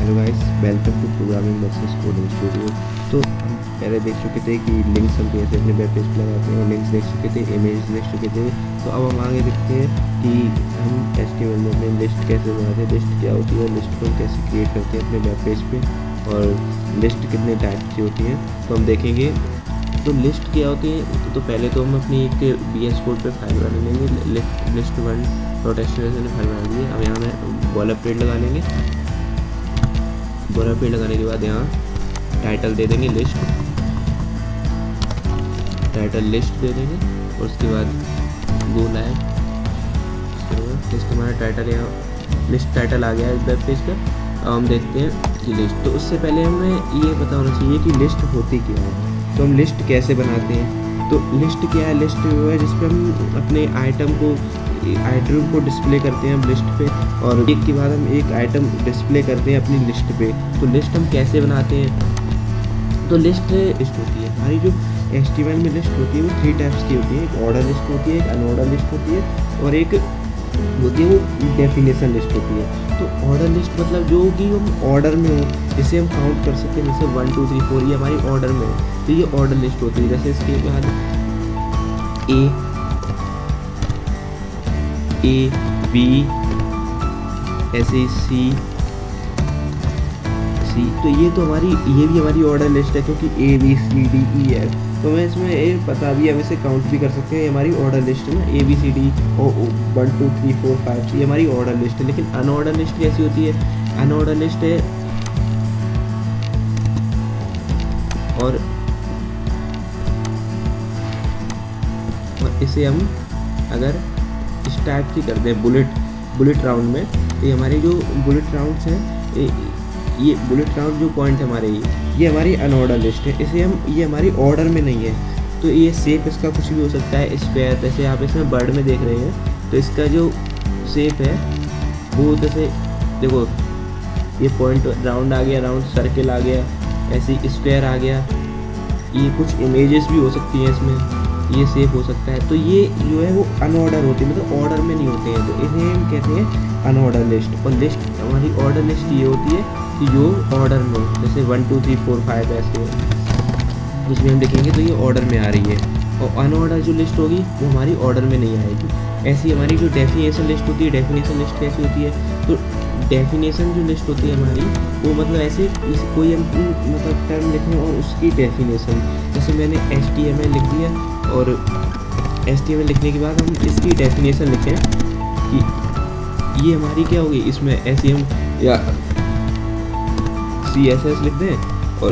Hello guys, welcome to programming versus coding studio. तो हम पहले देख चुके थे कि लिंक्स हम कैसे अपने वेब पेज पर लगाते हैं, लिंक्स देख चुके थे, इमेज देख चुके थे। तो अब हम आगे देखते हैं कि हम HTML में अपनी लिस्ट कैसे बनाते हैं, लिस्ट क्या होती है, लिस्ट को हम कैसे क्रिएट करते हैं अपने वेब पेज पे, और लिस्ट कितने टाइप की होती है तो हम देखेंगे। तो लिस्ट क्या होती है, तो पहले तो हम अपनी एक VS कोड पे फाइल बना लेंगे। list1.html ने फाइल बना दी है। अब यहाँ में बॉयलरप्लेट लगा लेंगे। बॉयलरप्लेट लगाने के बाद यहाँ टाइटल दे देंगे लिस्ट, टाइटल लिस्ट दे देंगे, और उसके बाद गो लाइव। लिस्ट हमारा टाइटल यहाँ लिस्ट टाइटल आ गया है वेब पेज का। अब हम देखते हैं कि लिस्ट। तो उससे पहले हमें ये पता होना चाहिए कि लिस्ट होती क्या है, तो हम लिस्ट कैसे बनाते हैं। तो लिस्ट क्या है, लिस्ट वो है जिस पर हम अपने आइटम को डिस्प्ले करते हैं हम लिस्ट पे, और एक के बाद हम एक आइटम डिस्प्ले करते हैं अपनी लिस्ट पे। तो लिस्ट हम कैसे बनाते हैं, तो लिस्ट होती है हमारी जो HTML में लिस्ट होती है वो 3 टाइप्स की होती है। एक ऑर्डर लिस्ट होती है, एक अनऑर्डर लिस्ट होती है, और एक होती है वो डेफिनेशन लिस्ट होती है। तो ऑर्डर लिस्ट मतलब जो कि हम ऑर्डर में हो, जिसे हम काउंट कर सकते हैं, जैसे 1 2 3 4 ये हमारी ऑर्डर में है, तो ये ऑर्डर लिस्ट होती है। जैसे इसके बाद A B ऐसे C, तो ये भी हमारी ऑर्डर लिस्ट है, क्योंकि A B C D E F, तो मैं इसमें ये पता भी, हम इसे काउंट भी कर सकते हैं। ये हमारी ऑर्डर लिस्ट है ना, A B C D और 1 2 3 4 5, ये हमारी ऑर्डर लिस्ट है। लेकिन अनऑर्डर लिस्ट कैसी होती है, अनऑर्डर लिस्ट है और इसे हम अगर इस टाइप की कर दें बुलेट राउंड में, तो ये हमारे जो बुलेट राउंड्स हैं, ये बुलेट राउंड जो पॉइंट हमारे ये हमारी अनऑर्डर लिस्ट है। इसे हम, ये हमारी ऑर्डर में नहीं है, तो ये शेप इसका कुछ भी हो सकता है। स्क्वायर, जैसे आप इसमें बर्ड में देख रहे हैं, तो इसका जो शेप है वो जैसे देखो, ये पॉइंट राउंड आ गया, राउंड सर्किल आ गया, ऐसे स्क्वायर आ गया। ये कुछ इमेजेस भी हो सकती हैं इसमें, ये शेप हो सकता है। तो ये जो है वो अनऑर्डर होती है, मतलब ऑर्डर में नहीं होते हैं, तो इन्हें हम कहते हैं अनऑर्डर लिस्ट। और लिस्ट हमारी ऑर्डर लिस्ट ये होती है कि जो ऑर्डर में, जैसे 1 2 3 4 5 ऐसे जिसमें हम देखेंगे तो ये ऑर्डर में आ रही है। और अनऑर्डर जो लिस्ट होगी वो हमारी ऑर्डर में नहीं आएगी। ऐसी हमारी जो डेफिनेशन लिस्ट होती है, डेफिनेशन लिस्ट कैसी होती है, तो डेफिनेशन जो लिस्ट होती है हमारी, वो मतलब ऐसे कोई हम मतलब टर्म लिखें और उसकी डेफिनेशन, जैसे मैंने HTML लिख दिया, और HTML लिखने के बाद हम इसकी डेफिनेशन लिखें कि ये हमारी क्या होगी, इसमें ऐसे हम या CSS लिख दें और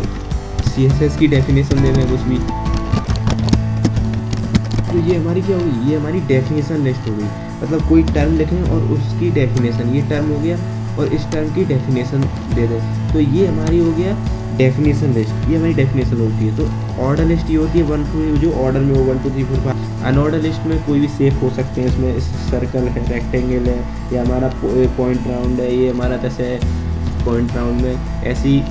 CSS की डेफिनेशन दे दें कुछ भी, तो ये हमारी क्या होगी, ये हमारी डेफिनेशन लिस्ट होगी। मतलब कोई टर्म लिखें और उसकी डेफिनेशन, ये टर्म हो गया और इस टर्म की डेफिनेशन दे दें, तो ये हमारी हो गया डेफिनेशन लिस्ट, ये हमारी डेफिनेशन होती है। तो ऑर्डर लिस्ट ये होती है 1 2, जो ऑर्डर में हो 1 2 3 4 5। अनऑर्डर लिस्ट में कोई भी शेप हो सकते हैं, इसमें सर्कल है, रेक्टेंगल है, या हमारा पॉइंट राउंड है, ये हमारा जैसे पॉइंट राउंड में ऐसी।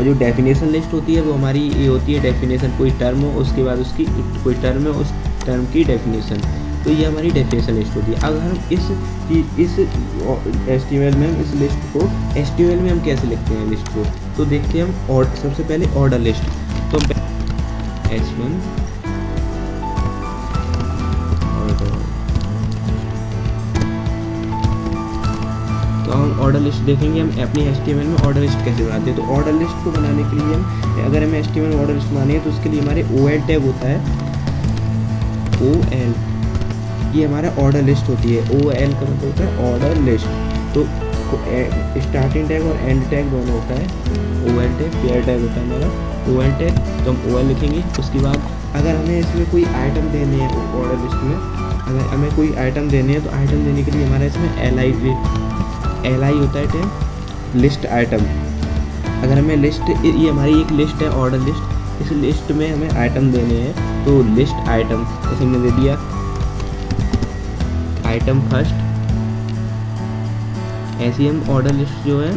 जो डेफिनेशन लिस्ट होती है वो हमारी ये होती है डेफिनेशन, कोई टर्म हो उसके बाद उसकी कोई टर्म है, उस टर्म की डेफिनेशन, तो ये हमारी डेफिनेशन लिस्ट होती है। अगर हम इस HTML में हम इस लिस्ट को HTML में हम कैसे लिखते हैं लिस्ट को, तो देखते हैं हम। और सबसे पहले ऑर्डर लिस्ट, तो H1 तो हम ऑर्डर लिस्ट देखेंगे, हम अपनी HTML में ऑर्डर लिस्ट कैसे बनाते हैं। तो ऑर्डर लिस्ट को बनाने के लिए हम, अगर हमें HTML में ऑर्डर लिस्ट बनानी है, तो उसके लिए हमारे OL टैग होता है, OL, ये हमारा ऑर्डर लिस्ट होती है। OL का मतलब होता है ऑर्डर लिस्ट। तो स्टार्टिंग टैग और एंड टैग दोनों होता है। OL टैग, पेयर टैग होता है हमारा OL टैग, तो हम OL लिखेंगे। उसके बाद अगर हमें इसमें कोई आइटम देने हैं ऑर्डर लिस्ट में, अगर हमें कोई आइटम देने हैं, तो आइटम देने के लिए हमारा इसमें LI होता है टैग, लिस्ट आइटम। अगर हमें लिस्ट, ये हमारी एक लिस्ट है ऑर्डर लिस्ट, इस लिस्ट में हमें आइटम देने हैं, तो लिस्ट आइटम, जैसे हमने दे दिया आइटम फर्स्ट। ऐसे हम ऑर्डर लिस्ट जो है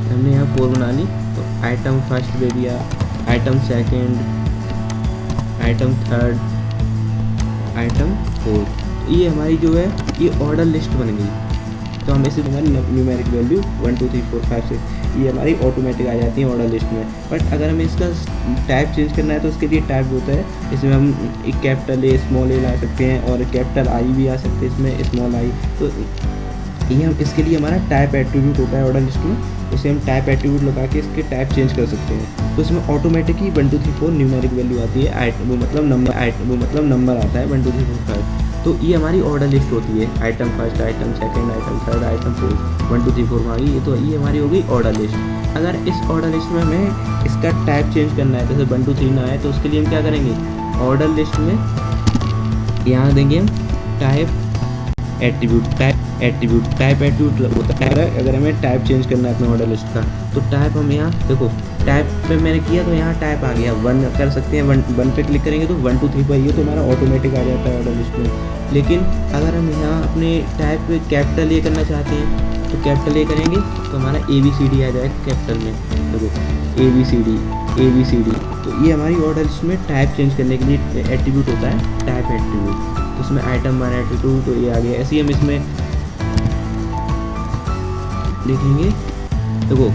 हमने यहाँ 4 बना ली, तो आइटम फर्स्ट दे दिया, item second, item third, item fourth. ये हमारी जो है ये ऑर्डर लिस्ट बन गई। तो हम इसे हमारी न्यूमेरिक वैल्यू 1 2 3 4 5 6 ये हमारी ऑटोमेटिक आ जाती है ऑर्डर लिस्ट में। बट अगर हमें इसका टाइप चेंज करना है तो उसके लिए टाइप होता है, इसमें हम एक कैपिटल ए स्मॉल ए ला सकते हैं और कैपिटल आई भी आ सकते हैं इसमें, स्मॉल आई। तो ये हम इसके लिए हमारा टाइप एट्रीब्यूट होता है ऑर्डर लिस्ट में, उसे हम टाइप एट्रीब्यूट लगा के इसके टाइप चेंज कर सकते हैं। तो इसमें ऑटोमेटिकली 1 2 3 4 न्यूमेरिक वैल्यू आती है, वो मतलब नंबर आता है 1 2 3 4 5। तो ये हमारी ऑर्डर लिस्ट होती है, item first, item second, item third, item fourth, 1 2 3 4 आ गई। ये तो ये हमारी हो गई ऑर्डर लिस्ट। अगर इस ऑर्डर लिस्ट में हमें इसका टाइप चेंज करना है, जैसे 1 2 3 ना है तो उसके लिए हम क्या करेंगे, ऑर्डर लिस्ट में यहाँ देंगे हम टाइप एट्रीब्यूट होता है। अगर हमें टाइप चेंज करना है अपने ऑर्डर लिस्ट का तो टाइप हम यहाँ देखो टाइप पे मैंने किया तो यहाँ टाइप आ गया, 1 कर सकते हैं, 1 पे क्लिक करेंगे तो 1 2 3 पर ये तो हमारा ऑटोमेटिक आ जाता है ऑर्डर लिस्ट में। लेकिन अगर हम यहाँ अपने टाइप पे कैपिटल ए करना चाहते हैं तो कैपिटल ए करेंगे तो हमारा ABCD आ जाएगा कैपिटल में, देखो ABCD। तो ये हमारी ऑर्डर लिस्ट में टाइप चेंज करने के लिए एट्रीब्यूट होता है, टाइप एट्रीब्यूट। तो उसमें आइटम 1 आइटम 2 तो ये आ गया। ऐसे ही हम इसमें लिखेंगे, देखो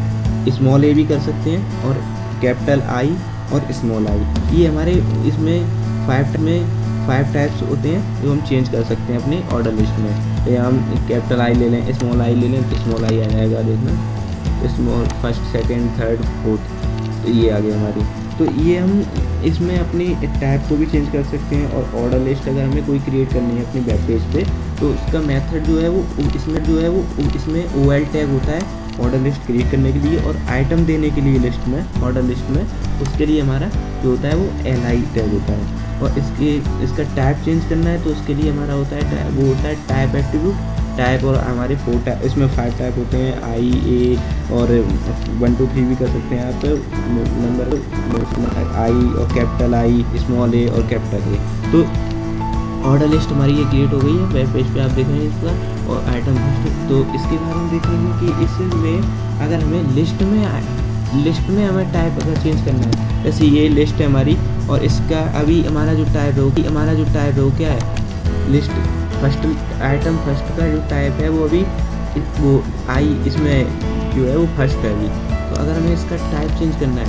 स्मॉल ए भी कर सकते हैं और कैपिटल आई और स्मॉल आई। ये हमारे इसमें 5 टाइप्स होते हैं जो हम चेंज कर सकते हैं अपनी ऑर्डर लिस्ट में। तो यहाँ हम कैपिटल आई ले लें, स्मॉल आई ले लें तो स्मॉल आई आ जाएगा, देखना small first second third fourth, तो ये आ गया हमारी। तो ये हम इसमें अपनी टैब को भी चेंज कर सकते हैं। और ऑर्डर लिस्ट अगर हमें कोई क्रिएट करनी है अपनी वेब पेज पे तो उसका मेथड जो है वो इसमें OL टैग होता है ऑर्डर लिस्ट क्रिएट करने के लिए, और आइटम देने के लिए लिस्ट में ऑर्डर लिस्ट में उसके लिए हमारा जो होता है वो LI टैग होता है। और इसका टाइप चेंज करना है तो उसके लिए हमारा होता है वो होता है टाइप एट्रीब्यूट टाइप। और हमारे 4 टाइप इसमें 5 टाइप होते हैं, I A और 1 2 3 भी कर सकते हैं आप नंबर, I और कैपिटल I स्मॉल a और कैपिटल A। तो ऑर्डर लिस्ट हमारी ये क्रिएट हो गई है, वेब पेज पे आप देखेंगे इसका। और आइटम फर्स्ट, तो इसके बाद हम देखेंगे कि इसमें अगर हमें लिस्ट में हमें टाइप अगर चेंज करना है, जैसे ये लिस्ट है हमारी और इसका अभी हमारा जो टाइप है वो क्या है, लिस्ट फर्स्ट आइटम फर्स्ट का जो टाइप है वो अभी वो I इसमें जो है वो फर्स्ट है अभी। तो अगर हमें इसका टाइप चेंज करना है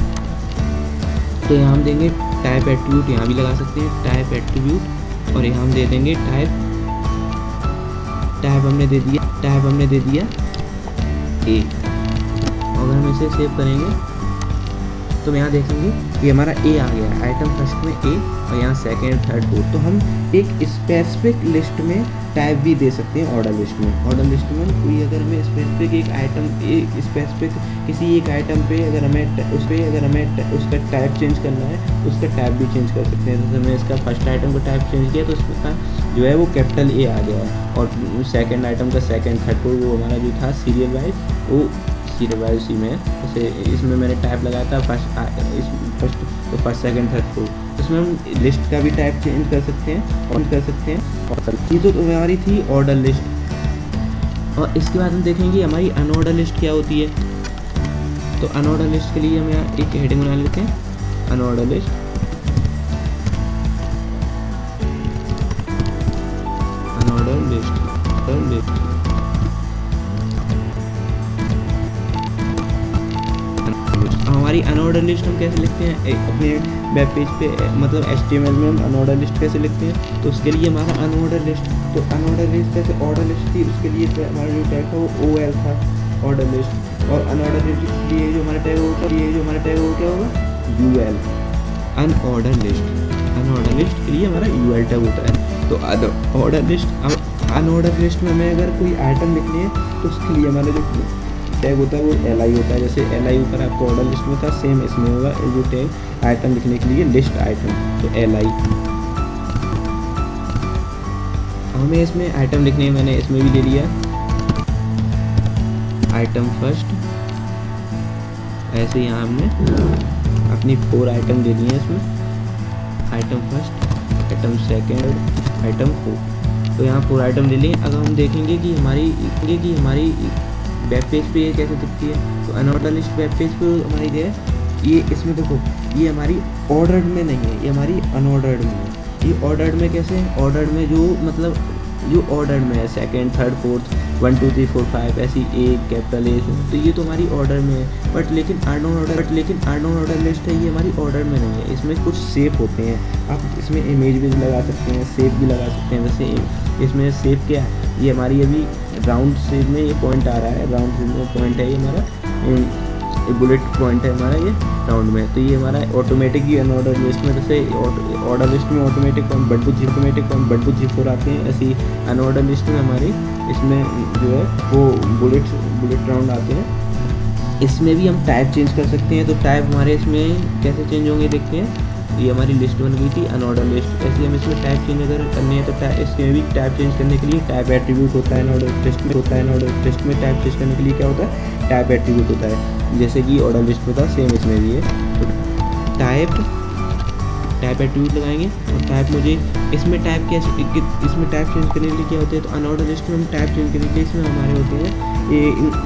तो यहाँ हम देंगे टाइप एट्रीब्यूट, यहाँ भी लगा सकते हैं टाइप एट्रीब्यूट, और यहाँ हम दे देंगे टाइप हमने दे दिया A। अगर हम इसे सेव करेंगे तो यहाँ देखेंगे ये हमारा A आ गया, आइटम फर्स्ट में A और यहाँ सेकेंड थर्ड फोर्थ। तो हम एक स्पेसिफिक लिस्ट में टाइप भी दे सकते हैं ऑर्डर लिस्ट में कोई अगर हमें स्पेसिफिक एक आइटम स्पेसिफिक किसी एक आइटम पे अगर हमें उसका टाइप चेंज करना है उसका टाइप भी चेंज कर सकते हैं। जैसे हमने इसका फर्स्ट आइटम का टाइप चेंज किया तो इसका जो है वो कैपिटल A आ गया, और सेकेंड आइटम का सेकेंड थर्ड फोर्थ वो हमारा जो था सीरियल वाइज वो सीरियल वाइज उसी में है। जैसे इसमें मैंने टाइप लगाया था फर्स्ट सेकेंड थर्ड फोर्थ, इसमें हम लिस्ट का भी टाइप चेंज कर सकते हैं और ये तो हमारी थी ऑर्डर लिस्ट। और इसके बाद हम देखेंगे हमारी अनऑर्डर लिस्ट क्या होती है। तो अनऑर्डर लिस्ट के लिए हम यहाँ एक हेडिंग बना लेते हैं, अनऑर्डर लिस्ट। हमारी अनऑर्डर लिस्ट हम कैसे लिखते हैं अपने वेब पेज पे, मतलब HTML में हम अनऑर्डर लिस्ट कैसे लिखते हैं। तो उसके लिए हमारा अनऑर्डर लिस्ट, तो अनऑर्डर लिस्ट जैसे ऑर्डर लिस्ट थी उसके लिए हमारा जो टैग था वो OL था ऑर्डर लिस्ट, और अनऑर्डर लिस्ट के लिए जो हमारा टैग होगा क्या होगा UL अनऑर्डर लिस्ट के लिए हमारा UL टैग होता है। तो अनऑर्डर लिस्ट में हमें अगर कोई आइटम लिखनी है तो उसके लिए हमारा जो टैग होता है वो LI होता है। जैसे LI ऊपर आपको ऑर्डर लिस्ट में था सेम इसमें होगा जो टैग आइटम लिखने के लिए लिस्ट आइटम, तो LI। हमें इसमें आइटम लिखने हैं, मैंने इसमें भी ले लिया आइटम फर्स्ट। ऐसे यहाँ हमने अपनी 4 आइटम ले लिए इसमें, item first, item second, item 4। तो यहाँ 4 आइटम ले लिए। अगर हम देखेंगे कि हमारी वेब पेज पे ये कैसे दिखती है, तो अनऑर्डर लिस्ट वेब पेज पे हमारी जो है ये इसमें देखो ये हमारी ऑर्डर्ड में नहीं है, ये हमारी अनऑर्डर्ड में है। ये ऑर्डर्ड में कैसे है, ऑर्डर्ड में जो मतलब जो ऑर्डर में है, सेकंड, थर्ड, फोर्थ, 1 2 3 4 5 ऐसी ए कैपिटल ए, तो ये तो हमारी ऑर्डर में है। बट लेकिन अननोन ऑर्डर लिस्ट है, ये हमारी ऑर्डर में नहीं है। इसमें कुछ शेप होते हैं, आप इसमें इमेज भी लगा सकते हैं, शेप भी लगा सकते हैं। वैसे इसमें शेप क्या है, ये हमारी अभी राउंड शेप में ये पॉइंट आ रहा है, राउंड शेप में पॉइंट है ये हमारा, ये बुलेट पॉइंट है हमारा ये राउंड में। तो ये हमारा ऑटोमेटिक ही अनऑर्डर लिस्ट में, जैसे ऑर्डर लिस्ट में ऑटोमेटिक पॉइंट 1 2 3 4 आते हैं, ऐसी अनऑर्डर लिस्ट में हमारी इसमें जो है वो बुलेट राउंड आते हैं। इसमें भी हम टाइप चेंज कर सकते हैं। तो टाइप हमारे इसमें कैसे चेंज होंगे देखते हैं। ये हमारी लिस्ट बन गई थी अनऑर्डर लिस्ट, ऐसे हम इसमें टाइप चेंज अगर करने हैं तो इसमें भी टाइप चेंज करने के लिए टाइप एट्रीब्यूट होता है अनऑर्डर लिस्ट में, अनऑर्डर लिस्ट में टाइप चेंज करने के लिए क्या होता है, टाइप एट्रीब्यूट होता है, जैसे कि ऑर्डर लिस्ट में था सेम इसमें भी है। तो टाइप एट्रीब्यूट लगाएंगे और टाइप मुझे इसमें टाइप चेंज करने के लिए क्या होते हैं, तो अनऑर्डर लिस्ट में हम टाइप चेंज करने के लिए इसमें हमारे होते हैं ये,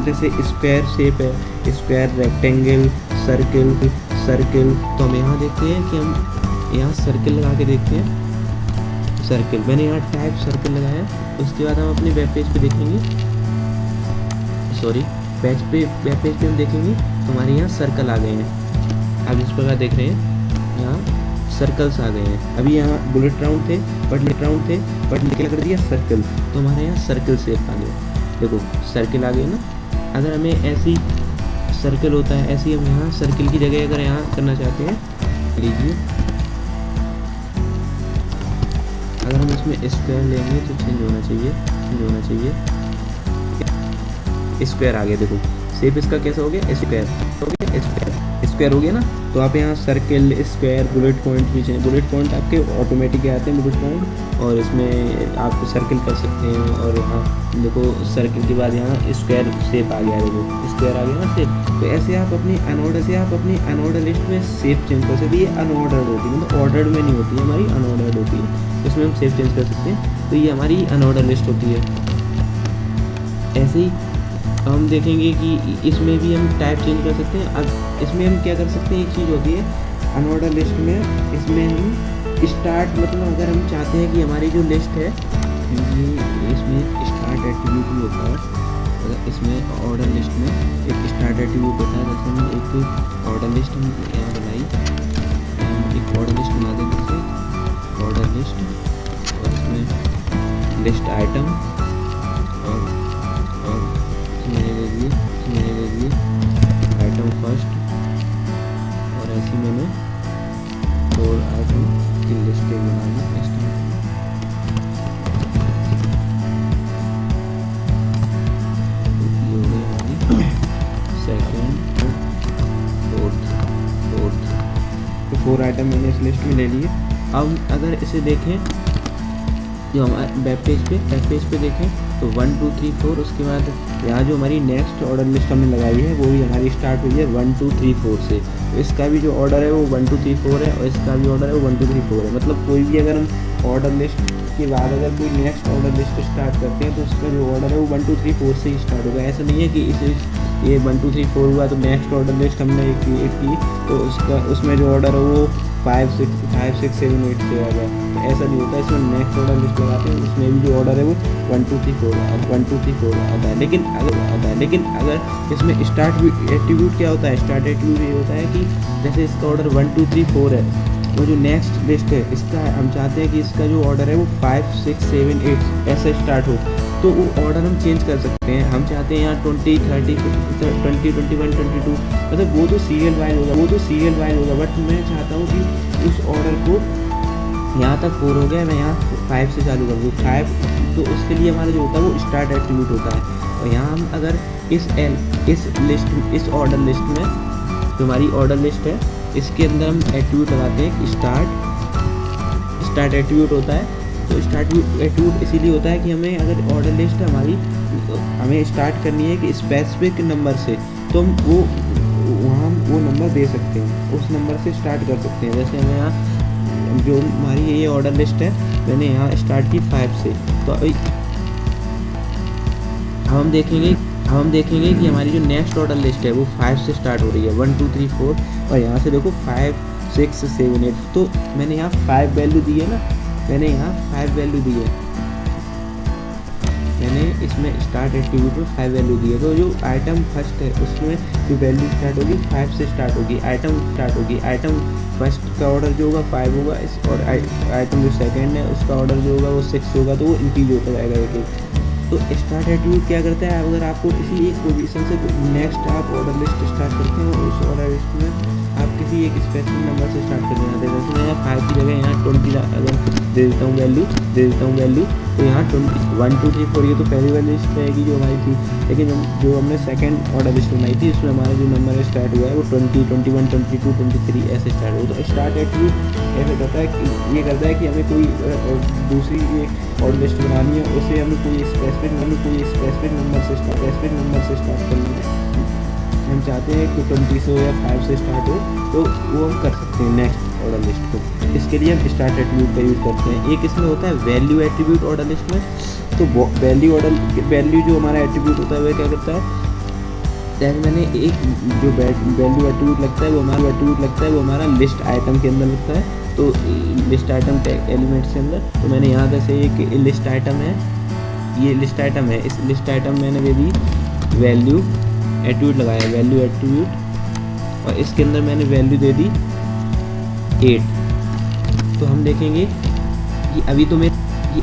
जैसे स्क्वायर शेप है, स्क्वायर, रेक्टेंगल, सर्किल। तो हम यहाँ देखते हैं कि हम यहाँ सर्किल लगा के देखते हैं, सर्किल मैंने यहाँ टाइप सर्किल लगाया। उसके बाद हम अपने वेब पेज पे देखेंगे, वेब पेज पे हम देखेंगे तो हमारे यहाँ सर्कल आ गए हैं। आप इस प्रकार देख रहे हैं यहाँ सर्कल्स आ गए हैं। अभी यहाँ बुलेट राउंड थे बट निकल कर दिया सर्कल, तो हमारे यहाँ सर्कल शेप आ गया। देखो सर्कल आ गए ना। अगर हमें ऐसी सर्कल होता है, ऐसी हम यहाँ सर्कल की जगह अगर यहाँ करना चाहते हैं, लीजिए अगर हम इसमें स्क्वायर लेंगे तो चेंज होना चाहिए, स्क्वायर आ गया। देखो शेप इसका कैसा हो गया, स्क्वायर हो गया ना। तो आप यहाँ सर्कल, स्क्वायर, बुलेट पॉइंट भी चाहिए। बुलेट पॉइंट आपके ऑटोमेटिक आते हैं बुलेट पॉइंट, और इसमें आप सर्कल कर सकते हैं। और यहाँ देखो सर्कल के बाद यहाँ स्क्वायर शेप आ गया, देखो स्क्वायर आ गया ना शेप। तो ऐसे आप अपनी अनऑर्डर लिस्ट में शेप चेंज कर सकते हैं। ये अनऑर्डर्ड होती है, मतलब ऑर्डर्ड में नहीं होती है, हमारी अनऑर्डर्ड होती है, इसमें हम शेप चेंज कर सकते हैं। तो ये हमारी अनऑर्डर लिस्ट होती है। ऐसे ही हम देखेंगे कि इसमें भी हम टाइप चेंज कर सकते हैं। अब इसमें हम क्या कर सकते हैं, एक चीज़ होती है अनऑर्डर लिस्ट में, इसमें हम स्टार्ट, मतलब अगर हम चाहते हैं कि हमारी जो लिस्ट है ये, इसमें स्टार्ट एट्रीब्यूट भी होता है। अगर इसमें ऑर्डर लिस्ट में एक स्टार्ट एट्रीब्यूट होता है, जैसे हम एक ऑर्डर लिस्ट हम यहाँ बनाई, एक ऑर्डर लिस्ट बना देंगे, जैसे ऑर्डर लिस्ट, और इसमें लिस्ट आइटम और मैंने दे दिए आइटम फर्स्ट, और ऐसे मैंने 4 आइटम की लिस्ट बना ली। ये हो गई हमारी सेकंड, फोर्थ, तो 4 आइटम मैंने इस लिस्ट में ले लिए। अब अगर इसे देखें जो हमारे वेब पेज पे देखें तो 1 2 3 4, उसके बाद यहाँ जो हमारी नेक्स्ट ऑर्डर लिस्ट हमने लगाई है वो भी हमारी स्टार्ट हुई है 1 2 3 4 से। तो इसका भी जो ऑर्डर है वो 1 2 3 4 है, और इसका भी ऑर्डर है वो 1 2 3 4 है। मतलब कोई भी अगर हम ऑर्डर लिस्ट के बाद अगर कोई नेक्स्ट ऑर्डर लिस्ट स्टार्ट करते हैं तो उसका जो ऑर्डर है वो 1 2 3 4 से ही स्टार्ट होगा। ऐसा नहीं है कि ये 1 2 3 4 हुआ तो नेक्स्ट ऑर्डर लिस्ट हमने एक की तो उसमें जो ऑर्डर है वो 5 6 7 8 से आ गया। तो ऐसा नहीं होता, इसमें नेक्स्ट ऑर्डर लिस्ट लगाते हैं, उसमें भी जो ऑर्डर है वो 1 2 3 4 आता है। लेकिन अगर इसमें स्टार्ट एट्रीब्यूट क्या होता है, स्टार्ट एट्रीब्यूट ये होता है कि जैसे इसका ऑर्डर 1 2 3 4 है, वो जो नेक्स्ट लिस्ट है इसका हम चाहते हैं कि इसका जो ऑर्डर है वो 5 6 7 8 ऐसा स्टार्ट हो, तो वो ऑर्डर हम चेंज कर सकते हैं। हम चाहते हैं यहाँ 20 30 20 21 22, मतलब वो तो सीरियल वाइज होगा, बट मैं चाहता हूँ कि उस ऑर्डर को यहाँ तक 4 हो गया, मैं यहाँ 5 से चालू कर दूँ 5, तो उसके लिए हमारा जो होता है वो स्टार्ट एट्रीब्यूट होता है। और यहाँ हम अगर इस ऑर्डर लिस्ट में जो हमारी ऑर्डर लिस्ट है इसके अंदर हम एट्रीब्यूट लगाते हैं, स्टार्ट एट्रीब्यूट होता है। तो स्टार्ट एट्रीब्यूट इसीलिए होता है कि हमें अगर ऑर्डर लिस्ट हमारी हमें स्टार्ट करनी है कि स्पेसिफिक नंबर से, तो हम वो नंबर दे सकते हैं, उस नंबर से स्टार्ट कर सकते हैं। जैसे हमें यहाँ जो हमारी ये ऑर्डर लिस्ट है मैंने यहाँ स्टार्ट की 5 से, तो अभी हम देखेंगे कि हमारी जो नेक्स्ट ऑर्डर लिस्ट है वो 5 से स्टार्ट हो रही है, 1 2 3 4, और यहाँ से देखो 5 6 7 8, तो मैंने यहाँ 5 वैल्यू दी है ना, मैंने यहाँ 5 वैल्यू दी है, मैंने इसमें स्टार्ट एट्रीब्यूट में 5 वैल्यू दी है। तो जो आइटम फर्स्ट है उसमें जो वैल्यू स्टार्ट होगी 5 से स्टार्ट होगी, आइटम स्टार्ट होगी। आइटम फर्स्ट का ऑर्डर जो होगा 5 होगा, इस और आइटम जो सेकंड है उसका ऑर्डर जो होगा वो 6 होगा, तो वो इंक्रीज होता जाएगा एक एक। तो स्टार्ट एट्रीब्यूट क्या करता है, अगर आपको किसी एक पोजीशन से नेक्स्ट आप ऑर्डर लिस्ट स्टार्ट करते हैं और उस ऑर्डर लिस्ट में आप किसी एक स्पेसिफिक नंबर से स्टार्ट कर देना। जैसे मैं यहाँ 5 की जगह यहाँ 20 अगर दे देता हूँ वैल्यू, तो यहाँ 20 1 2 3 4 ये तो पहली वाली लिस्ट रहेगी जो हमारी थी। लेकिन जो हमने सेकंड ऑर्डर लिस्ट बनाई थी उसमें हमारा जो नंबर स्टार्ट हुआ है वो 20 21 22 23 ऐसे स्टार्ट हो। तो स्टार्ट एट्रीब्यूट ऐसे करता है कि ये करता है कि हमें कोई दूसरी एक ऑर्डर लिस्ट बनानी है, उसे हमें कोई स्पेसिफिक नंबर से स्टार्ट करना है। हम चाहते हैं कि 20 से हो या 5 से स्टार्ट हो, तो वो हम कर सकते हैं नेक्स्ट ऑर्डर लिस्ट को। इसके लिए हम स्टार्ट एट्रीब्यूट का यूज़ करते हैं। एक इसमें होता है वैल्यू एट्रीब्यूट ऑर्डर लिस्ट में। तो वैल्यू जो हमारा एट्रीब्यूट होता है वह क्या करता है, जैसे मैंने एक जो वैल्यू एट्रीब्यूट लगता है वो हमारा लिस्ट आइटम के अंदर लगता है। तो लिस्ट आइटम एलिमेंट्स के अंदर, तो मैंने यहाँ जैसे एक लिस्ट आइटम है, ये लिस्ट आइटम है, इस लिस्ट आइटम मैंने दे दी वैल्यू एट्रीब्यूट लगाया, वैल्यू एट्रीब्यूट, और इसके अंदर मैंने वैल्यू दे दी 8। तो हम देखेंगे कि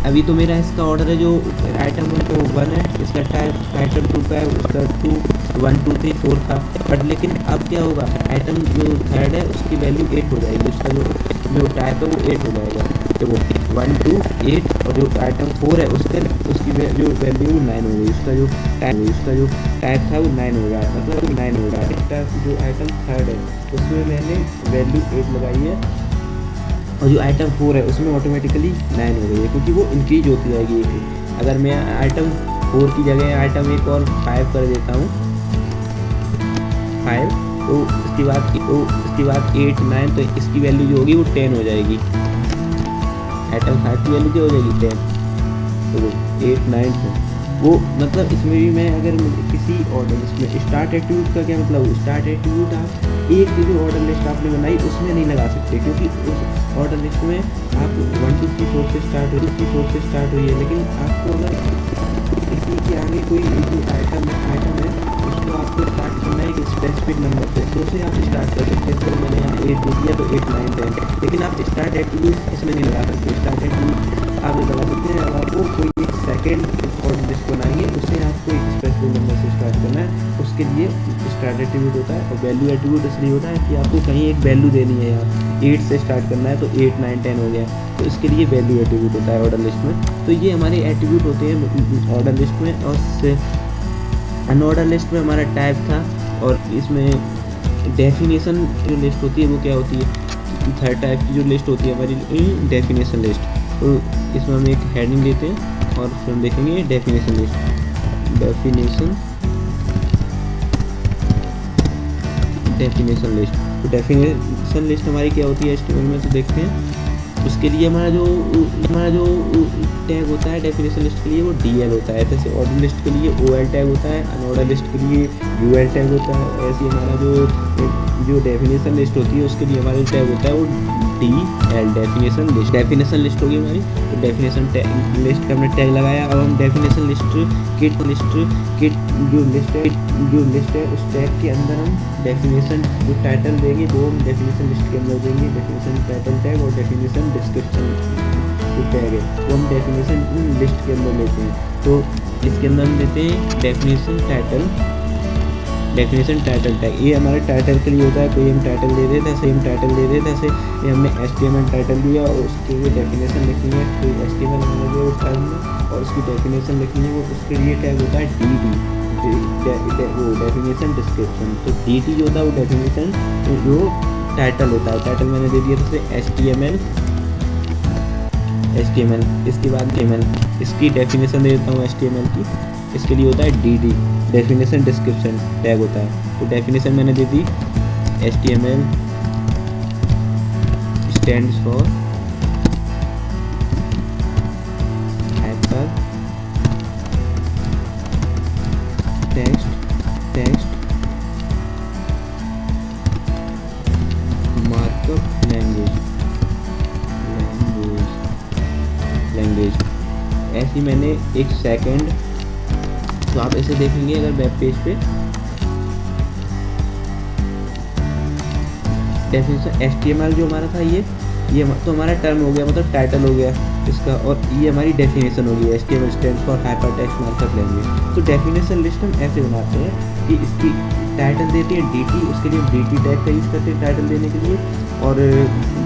अभी तो मेरा इसका ऑर्डर है जो आइटम 1 का 1 है, इसका टाइप आइटम 2 का है, उसका 2 1 2 3 4 था। बट लेकिन अब क्या होगा, आइटम जो थर्ड है उसकी वैल्यू 8 हो जाएगी, उसका जो टाइप है वो 8 हो जाएगा। देखो 1 2 8, और जो आइटम 4 है उसकी जो वैल्यू 9 हो गई, उसका जो टाइप था वो 9 हो गया, मतलब 9 हो गया। इसका जो आइटम थर्ड है उसमें मैंने वैल्यू 8 लगाई है, और जो आइटम 4 है उसमें ऑटोमेटिकली 9 हो गई है, क्योंकि वो इंक्रीज होती जाएगी एक। अगर मैं आइटम 4 की जगह आइटम एक और 5 कर देता हूँ 5, तो इसके बाद 8 9, तो इसकी वैल्यू जो होगी वो 10 हो जाएगी। आइटम 5 की वैल्यू क्या हो जाएगी 10, तो 8 9 है वो। मतलब इसमें भी मैं अगर किसी ऑर्डर लिस्ट में स्टार्ट एट्रीब्यूट का क्या मतलब, स्टार्ट एट्रीब्यूट आप एक जो ऑर्डर लिस्ट आपने बनाई उसमें नहीं लगा सकते, क्योंकि उस ऑर्डर लिस्ट में आप 1 2 3 4 से स्टार्ट हुई है। लेकिन आपको अगर किसी के आगे कोई आइटम है उसको आपको स्टार्ट करना है एक स्पेसिफिक नंबर से, तो उसे आप स्टार्ट कर सकते हैं। तो मैंने यहाँ 8 दे दिया, तो 8 9 10, लेकिन आप स्टार्ट एट्रीब्यूट इसमें नहीं लगा सकते। स्टार्ट एट्रीब्यूट आप ये लगा सकते हैं, अगर आपको कोई एक सेकेंड ऑर्डर लिस्ट बनाएंगे उससे आपको एक स्पेसिफिक नंबर से स्टार्ट करना है, उसके लिए स्टार्ट एट्रीब्यूट होता है। और वैल्यू एट्रीब्यूट इसलिए होता है कि आपको कहीं एक वैल्यू देनी है, यहाँ 8 से स्टार्ट करना है, तो 8 9 10 हो गया, तो इसके लिए वैल्यू एट्रीब्यूट होता है ऑर्डर लिस्ट में। तो ये हमारे एट्रीब्यूट होते हैं ऑर्डर लिस्ट में। और अनऑर्डर लिस्ट में हमारा टाइप था, और इसमें डेफिनेशन जो लिस्ट होती है वो क्या होती है, थर्ड टाइप की जो लिस्ट होती है हमारी डेफिनेशन लिस्ट। तो इसमें हम एक हेडिंग देते हैं और फिर हम देखेंगे डेफिनेशन लिस्ट। डेफिनेशन लिस्ट, तो डेफिनेशन लिस्ट हमारी क्या होती है HTML में, तो देखते हैं। उसके लिए हमारा जो टैग होता है डेफिनेशन लिस्ट के लिए वो DL होता है। जैसे ऑर्डर लिस्ट के लिए OL टैग होता है, अनऑर्डर लिस्ट के लिए UL टैग होता है। ऐसे हमारा जो डेफिनेशन लिस्ट होती है उसके लिए हमारा टैग होता है वो DL, डेफिनेशन लिस्ट होगी हमारी। तो डेफिनेशन लिस्ट का हमने टैग लगाया। अब हम डेफिनेशन लिस्ट किट जो लिस्ट है उस टैग के अंदर हम डेफिनेशन जो टाइटल देंगे वो हम डेफिनेशन लिस्ट के अंदर देंगे, डेफिनेशन टाइटल टैग, और डेफिनेशन डिस्क्रिप्शन जो टैग है वो हम डेफिनेशन लिस्ट के अंदर लेते हैं। तो इसके अंदर हम देते हैं डेफिनेशन टाइटल टैग। ये हमारे टाइटल के लिए होता है, कोई हम टाइटल दे देते हैं, सेम टाइटल दे देते हैं। जैसे ये हमने HTML टाइटल दिया और उसके लिए डेफिनेशन लिखनी है, कोई HTML हमने दिया उस टाइम में और उसकी डेफिनेशन लिखनी है, वो उसके लिए टैग होता है DD, वो डेफिनेशन डिस्क्रिप्शन। तो DD जो होता है वो डेफिनेशन जो टाइटल होता है, टाइटल मैंने दे दिया जैसे HTML, इसके बाद HTML, इसकी डेफिनेशन दे देता हूँ HTML की, इसके लिए होता है DD, डेफिनेशन डिस्क्रिप्शन टैग होता है। तो डेफिनेशन मैंने दे दी HTML stands for hyper text markup language. ऐसी मैंने एक सेकंड। तो आप ऐसे देखेंगे अगर वेब पेज पे डेफिनेशन HTML जो हमारा था ये तो हमारा टर्म हो गया, मतलब टाइटल हो गया इसका, और ये हमारी डेफिनेशन होगी। HTML stands for hypertext markup language. तो डेफिनेशन लिस्ट हम ऐसे बनाते हैं कि इसकी टाइटल देते हैं DT, उसके लिए हम DT टैग का यूज़ करते हैं टाइटल देने के लिए, और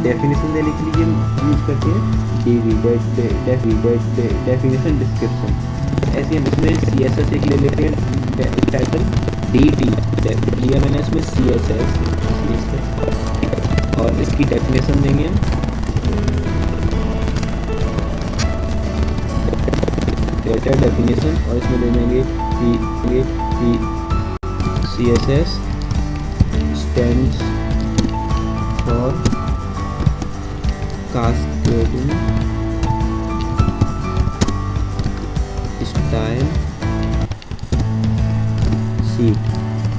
डेफिनेशन देने के लिए हम यूज़ करते हैं DV डेफिनेशन डिस्क्रिप्शन। ऐसे हम इसमें CSS एक ले लेते हैं टाइटल DT लिया मैंने इसमें CSS, और इसकी डेफिनेशन देंगे हम डेटा डेफिनेशन, और इसमें दे देंगे कि CSS stands for cascading style sheet.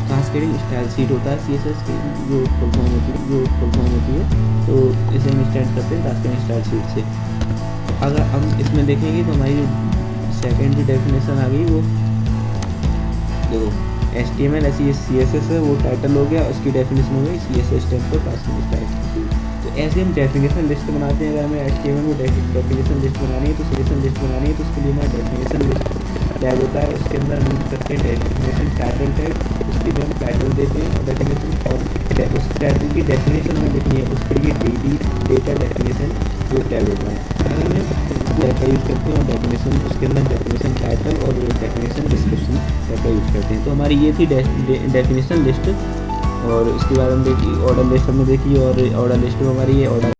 Cascading style sheet होता है CSS की जो फुल फॉर्म होती है, तो इसे हम स्टैंड करते हैं कास्केडिंग स्टाइल शीट से। अगर हम इसमें देखेंगे तो हमारी जो सेकेंड की डेफिनेशन आ गई, वो देखो HTML ऐसी CSS है, वो टाइटल हो गया, उसकी डेफिनेशन हो गई CSS stand for cascading style. तो ऐसे हम डेफिनेशन लिस्ट बनाते हैं। अगर हमें HTML को डेफिनेशन लिस्ट बनानी है तो डेफिनेशन लिस्ट बनानी है तो उसके लिए हमारा डेफिनेशन लिस्ट टैग होता है, उसके अंदर हम यूज करते हैं डेफिनेशन टाइटल टैग, उसके लिए हम टाइटल देते हैं और डेफिनेशन, और उस टाइटल की डेफिनेशन में लिखनी है, उसके लिए डेटा डेफिनेशन जो टैग होता है, अगर हमें टैग का यूज़ करते हैं, और डेफिनेशन उसके अंदर डेफिनेशन टाइटल और डेफिनेशन डिस्क्रिप्शन टैग का यूज़ करते हैं। तो हमारी ये थी डेफिनेशन लिस्ट। और उसके बाद हम देखिए ऑर्डर लिस्ट हमने देखी, और ऑर्डर लिस्ट में हमारी ये ऑर्डर